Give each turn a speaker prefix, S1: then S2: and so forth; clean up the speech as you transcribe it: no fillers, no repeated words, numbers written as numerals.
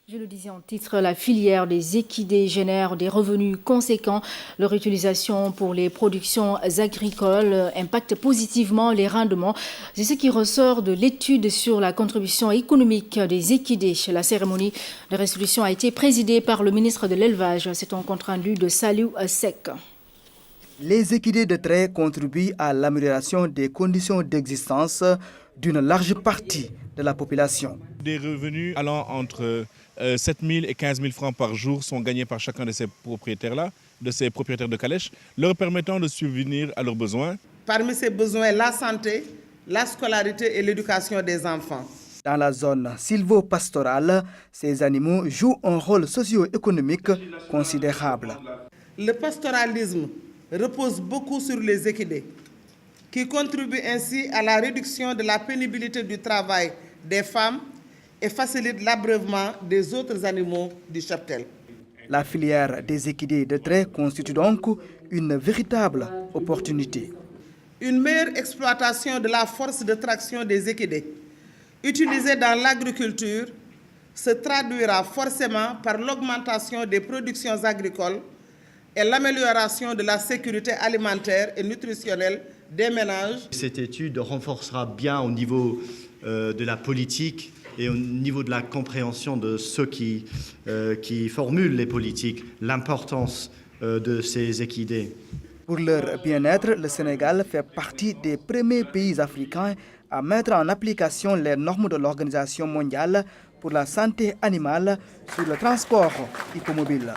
S1: Je le disais en titre, la filière des équidés génère des revenus conséquents. Leur utilisation pour les productions agricoles impacte positivement les rendements. C'est ce qui ressort de l'étude sur la contribution économique des équidés. La cérémonie de restitution a été présidée par le ministre de l'Élevage. C'est un compte rendu de Saliou Sek.
S2: Les équidés de trait contribuent à l'amélioration des conditions d'existence d'une large partie de la population.
S3: Des revenus allant entre 7 000 et 15 000 francs par jour sont gagnés par chacun de ces propriétaires-là, de ces propriétaires de calèches, leur permettant de subvenir à leurs besoins.
S4: Parmi ces besoins, la santé, la scolarité et l'éducation des enfants.
S2: Dans la zone sylvo-pastorale, ces animaux jouent un rôle socio-économique considérable.
S4: Le pastoralisme repose beaucoup sur les équidés, qui contribuent ainsi à la réduction de la pénibilité du travail des femmes et facilitent l'abreuvement des autres animaux du cheptel.
S2: La filière des équidés de trait constitue donc une véritable opportunité.
S4: Une meilleure exploitation de la force de traction des équidés, utilisée dans l'agriculture, se traduira forcément par l'augmentation des productions agricoles et l'amélioration de la sécurité alimentaire et nutritionnelle des ménages.
S5: Cette étude renforcera bien au niveau de la politique et au niveau de la compréhension de ceux qui formulent les politiques, l'importance de ces équidés.
S2: Pour leur bien-être, le Sénégal fait partie des premiers pays africains à mettre en application les normes de l'Organisation mondiale pour la santé animale sur le transport hippomobile.